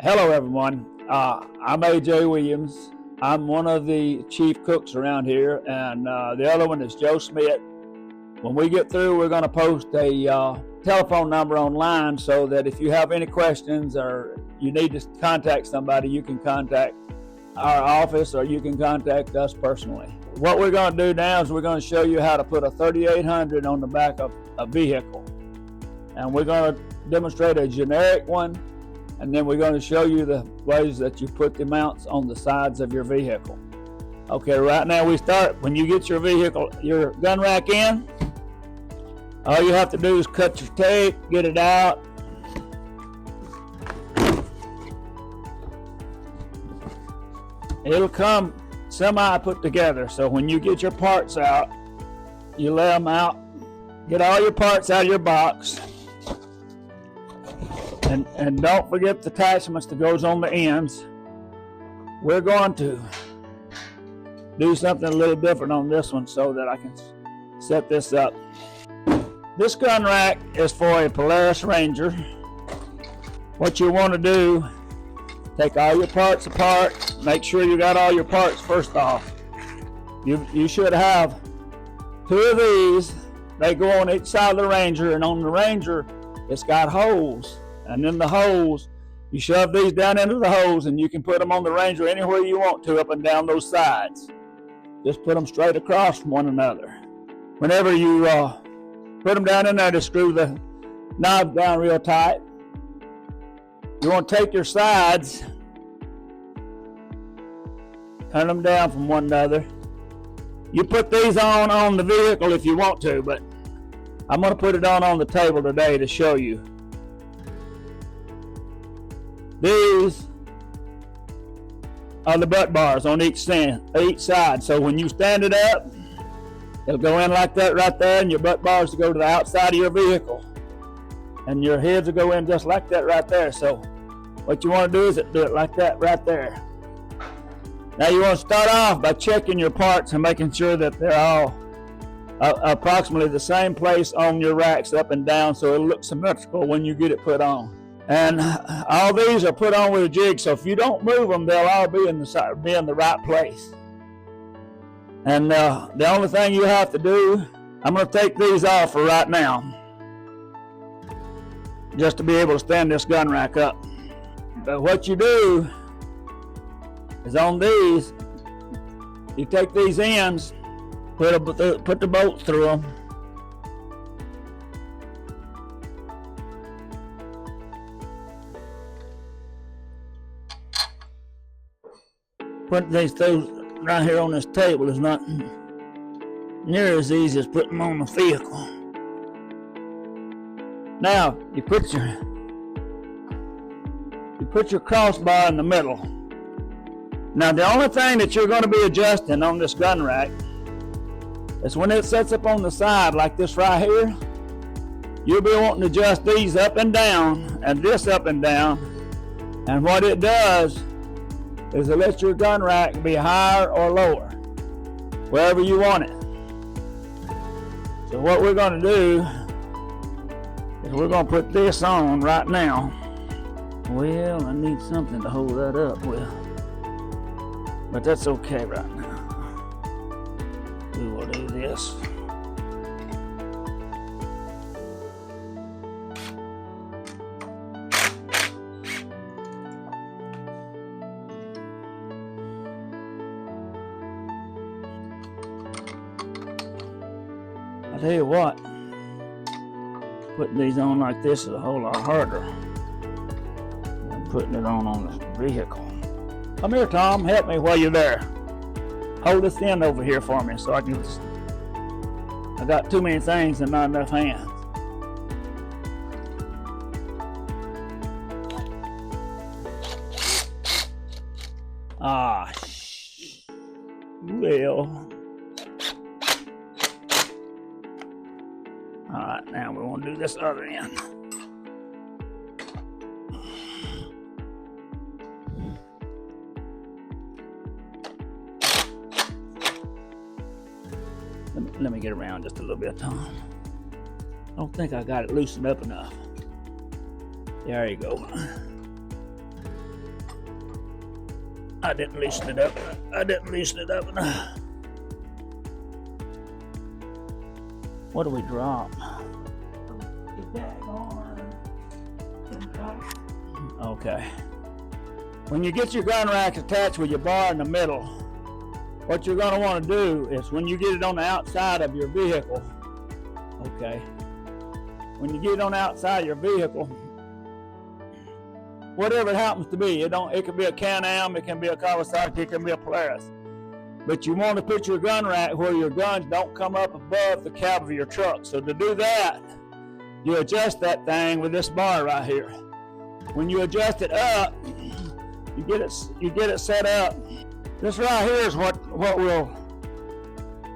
Hello everyone, I'm AJ Williams. I'm one of the chief cooks around here, and the other one is Joe Schmidt. When we get through, we're going to post a telephone number online so that if you have any questions or you need to contact somebody, you can contact our office or you can contact us personally. What we're going to do now is we're going to show you how to put a 3800 on the back of a vehicle, and we're going to demonstrate a generic one. And then we're going to show you the ways that you put the mounts on the sides of your vehicle. Okay, right now we start. When you get your gun rack in, all you have to do is cut your tape, get it out. It'll come semi put together. So when you get your parts out, you lay them out. Get all your parts out of your box. And don't forget the attachments that goes on the ends. We're going to do something a little different on this one so that I can set this up. This gun rack is for a Polaris Ranger. What you want to do, take all your parts apart. Make sure you got all your parts first off. You should have two of these. They go on each side of the Ranger, and on the Ranger, it's got holes. And in the holes, you shove these down into the holes, and you can put them on the Ranger anywhere you want to, up and down those sides. Just put them straight across from one another. Whenever you put them down in there, to screw the knob down real tight. You want to take your sides, turn them down from one another. You put these on the vehicle if you want to, but I'm going to put it on the table today to show you. These are the butt bars on each side. So when you stand it up, it'll go in like that right there, and your butt bars will go to the outside of your vehicle. And your heads will go in just like that right there. So what you want to do is do it like that right there. Now you want to start off by checking your parts and making sure that they're all approximately the same place on your racks up and down, so it'll look symmetrical when you get it put on. And all these are put on with a jig, so if you don't move them, they'll all be in the right place. And the only thing you have to do, I'm going to take these off for right now, just to be able to stand this gun rack up. But what you do is on these, you take these ends, put the bolts through them. Putting these through right here on this table is not near as easy as putting them on the vehicle. Now you put your crossbar in the middle. Now the only thing that you're going to be adjusting on this gun rack is when it sets up on the side like this right here. You'll be wanting to adjust these up and down and this up and down. And what it does is to let your gun rack be higher or lower, wherever you want it. So what we're going to do is we're going to put this on right now. Well, I need something to hold that up with, but that's okay right now. We will do this. I tell you what, putting these on like this is a whole lot harder than putting it on the vehicle. Come here, Tom, help me while you're there. Hold this end over here for me so I got too many things and not enough hands. Well. All right, now we want to do this other end. Let me get around just a little bit, Tom. I don't think I got it loosened up enough. There you go. I didn't loosen it up. I didn't loosen it up enough. What do we drop? Okay. When you get your gun racks attached with your bar in the middle, what you're going to want to do is when you get it on the outside of your vehicle, okay, when you get it on the outside of your vehicle, whatever it happens to be, it can be a Can-Am, it can be a Kawasaki, it can be a Polaris, but you want to put your gun rack where your guns don't come up above the cab of your truck. So to do that, you adjust that thing with this bar right here. When you adjust it up, you get it set up. This right here is what will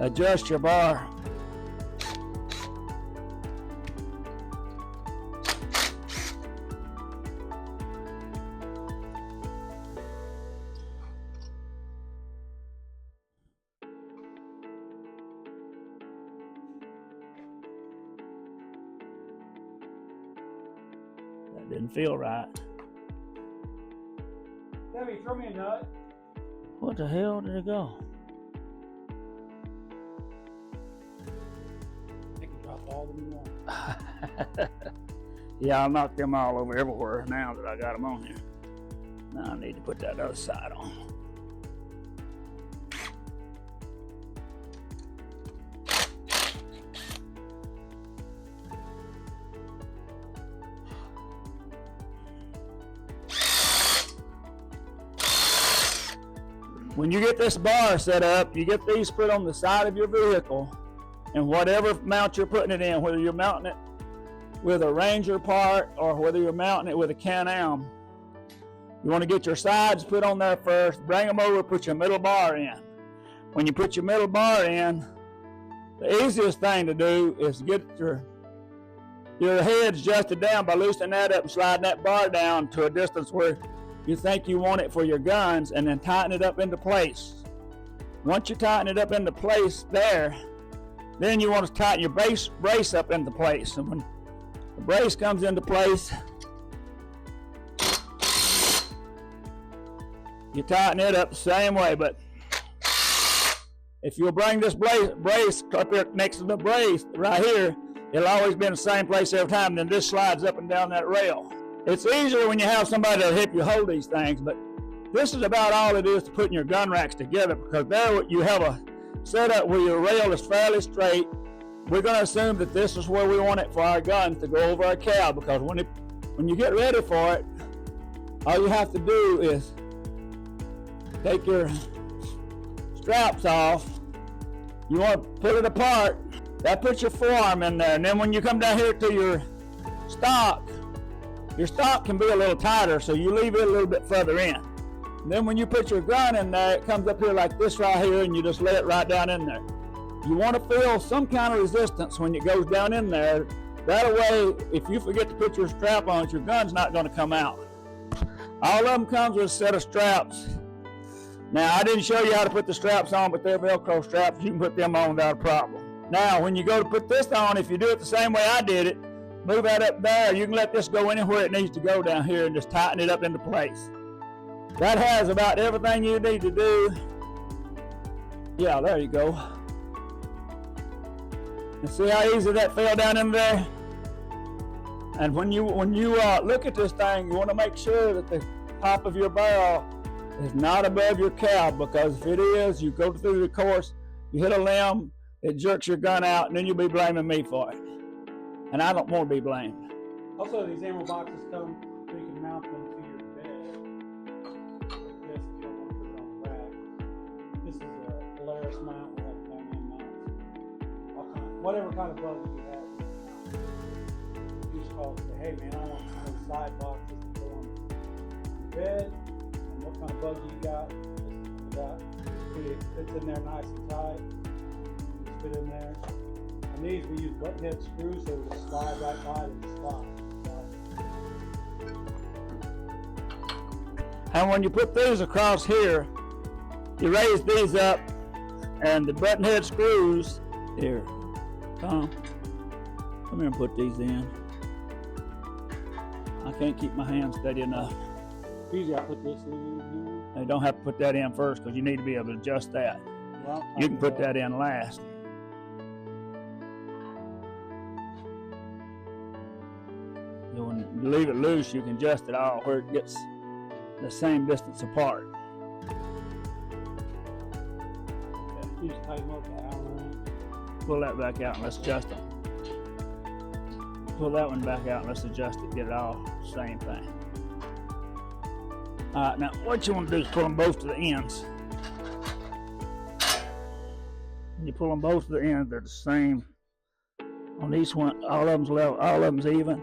adjust your bar. That didn't feel right. Debbie, throw me a nut. What the hell did it go? I can drop all of them you want. Yeah, I'll knock them all over everywhere now that I got them on here. Now I need to put that other side on. When you get this bar set up, you get these put on the side of your vehicle, and whatever mount you're putting it in, whether you're mounting it with a Ranger part or whether you're mounting it with a Can-Am, you want to get your sides put on there first, bring them over, put your middle bar in. When you put your middle bar in, the easiest thing to do is get your heads adjusted down by loosening that up and sliding that bar down to a distance where you think you want it for your guns, and then tighten it up into place. Once you tighten it up into place there, then you want to tighten your brace up into place. And when the brace comes into place, you tighten it up the same way. But if you'll bring this brace up here next to the brace right here, it'll always be in the same place every time. Then this slides up and down that rail. It's easier when you have somebody to help you hold these things, but this is about all it is to putting your gun racks together, because there you have a setup where your rail is fairly straight. We're going to assume that this is where we want it for our guns to go over our cab, because when you get ready for it, all you have to do is take your straps off. You want to pull it apart. That puts your forearm in there, and then when you come down here to your stock can be a little tighter, so you leave it a little bit further in. And then when you put your gun in there, it comes up here like this right here, and you just lay it right down in there. You want to feel some kind of resistance when it goes down in there. That way, if you forget to put your strap on, your gun's not going to come out. All of them comes with a set of straps. Now, I didn't show you how to put the straps on, but they're Velcro straps. You can put them on without a problem. Now, when you go to put this on, if you do it the same way I did it, move that up there. You can let this go anywhere it needs to go down here and just tighten it up into place. That has about everything you need to do. Yeah, there you go. And see how easy that fell down in there? And when you look at this thing, you want to make sure that the top of your barrel is not above your cab, because if it is, you go through the course, you hit a limb, it jerks your gun out, and then you'll be blaming me for it. And I don't want to be blamed. Also, these ammo boxes come so you can mount them to your bed. Like this, if you don't want to put it on the rack. This is a Polaris mount. We have Can-Am mounts. Whatever kind of bug you have. You just call and say, hey man, I want some side boxes to go on your bed. And what kind of bug you got? It fits in there nice and tight. You just fit in there. And these we use button head screws, so it'll slide right by and slide. And when you put these across here, you raise these up, and the button head screws, here, Tom, come here and put these in. I can't keep my hand steady enough. Usually I put this in. You don't have to put that in first because you need to be able to adjust that. Well, You can put that in last. So when you leave it loose, you can adjust it all where it gets the same distance apart. You just tighten up the Allen wrench. Pull that back out and let's adjust them. Pull that one back out and let's adjust it, get it all the same thing. Alright, now what you want to do is pull them both to the ends. When you pull them both to the ends, they're the same. On each one, all of them's level, all of them's even.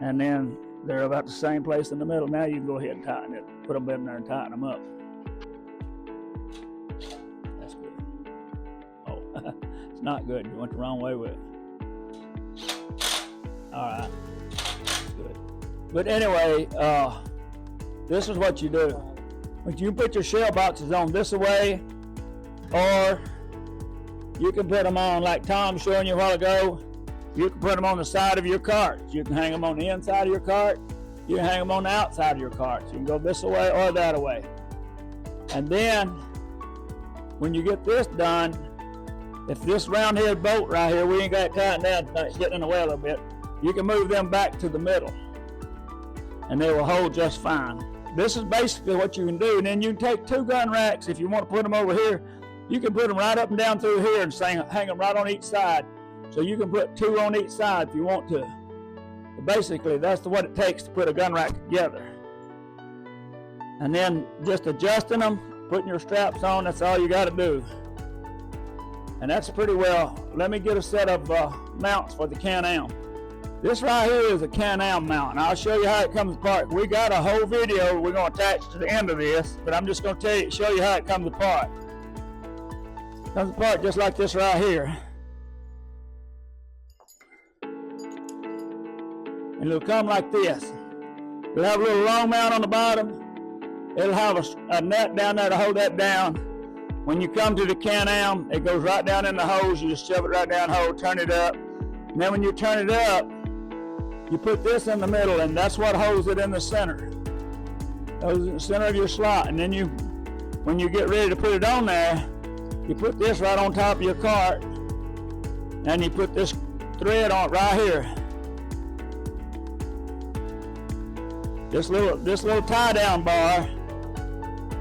And then they're about the same place in the middle. Now you can go ahead and tighten it. Put them in there and tighten them up. That's good. Oh, it's not good. You went the wrong way with it. Alright. Good. But anyway, this is what you do. When you put your shell boxes on this way, or you can put them on like Tom showing you a while ago. You can put them on the side of your cart. You can hang them on the inside of your cart. You can hang them on the outside of your cart. You can go this way or that way. And then, when you get this done, if this round-head bolt right here, we ain't got it tightened down, it's getting in the way a little bit, you can move them back to the middle. And they will hold just fine. This is basically what you can do. And then you can take 2 gun racks, if you want to put them over here, you can put them right up and down through here and hang them right on each side. So you can put 2 on each side if you want to. But basically, that's what it takes to put a gun rack together. And then just adjusting them, putting your straps on, that's all you got to do. And that's pretty well. Let me get a set of mounts for the Can-Am. This right here is a Can-Am mount, and I'll show you how it comes apart. We got a whole video we're going to attach to the end of this, but I'm just going to show you how it comes apart. It comes apart just like this right here. And it'll come like this. It'll have a little long mount on the bottom. It'll have a nut down there to hold that down. When you come to the Can-Am, it goes right down in the hose. You just shove it right down the hole, turn it up. And then when you turn it up, you put this in the middle, and that's what holds it in the center. Holds it in the center of your slot. And then when you get ready to put it on there, you put this right on top of your cart, and you put this thread on it right here. This little tie-down bar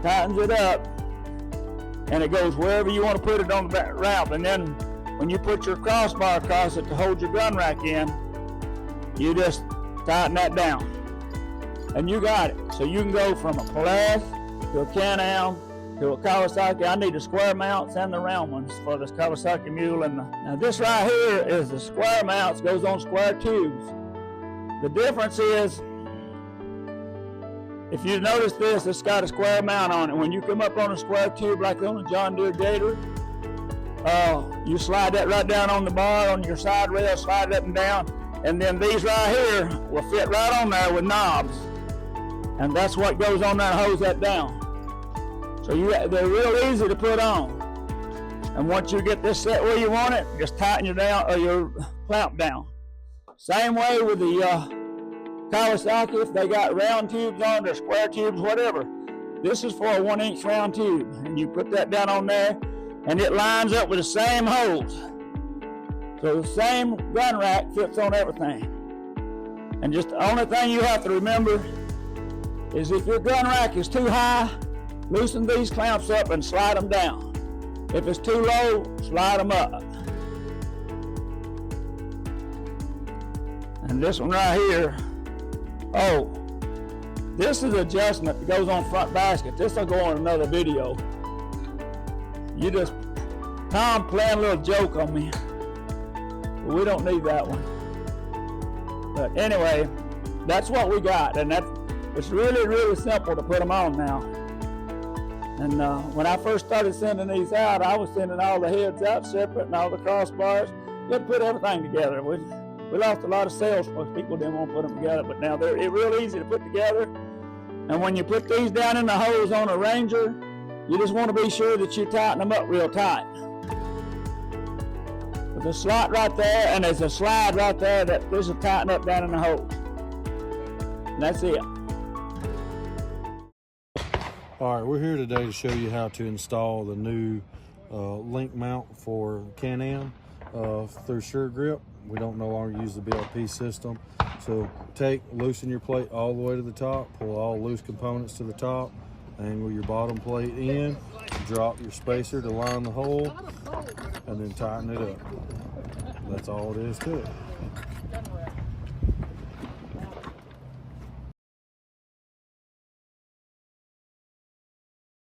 tightens it up, and it goes wherever you want to put it on the back ramp. And then when you put your crossbar across it to hold your gun rack in, you just tighten that down, and you got it. So you can go from a Polaris to a Can-Am to a Kawasaki. I need the square mounts and the round ones for this Kawasaki mule. And now this right here is the square mounts, goes on square tubes. The difference is, if you notice this, it's got a square mount on it. When you come up on a square tube like on a John Deere Gator, you slide that right down on the bar on your side rail, slide it up and down, and then these right here will fit right on there with knobs. And that's what goes on there and holds that down. So they're real easy to put on. And once you get this set where you want it, just tighten your clamp down. Same way with the Kawasaki, if they got round tubes on, or square tubes, whatever. This is for a 1-inch round tube, and you put that down on there, and it lines up with the same holes. So the same gun rack fits on everything. And just the only thing you have to remember is if your gun rack is too high, loosen these clamps up and slide them down. If it's too low, slide them up. And this one right here, this is adjustment that goes on front basket. This will go on another video. Tom playing a little joke on me. But we don't need that one. But anyway, that's what we got. And it's really, really simple to put them on now. And when I first started sending these out, I was sending all the heads out separate and all the crossbars. You had to put everything together. We lost a lot of sales because people didn't want to put them together, but now they're real easy to put together. And when you put these down in the hose on a Ranger, you just want to be sure that you tighten them up real tight. There's a slot right there, and there's a slide right there that this will tighten up down in the hose. And that's it. All right, we're here today to show you how to install the new link mount for Can-Am through Sure Grip. We don't no longer use the BLP system. So loosen your plate all the way to the top, pull all loose components to the top, angle your bottom plate in, drop your spacer to line the hole, and then tighten it up. That's all it is to it.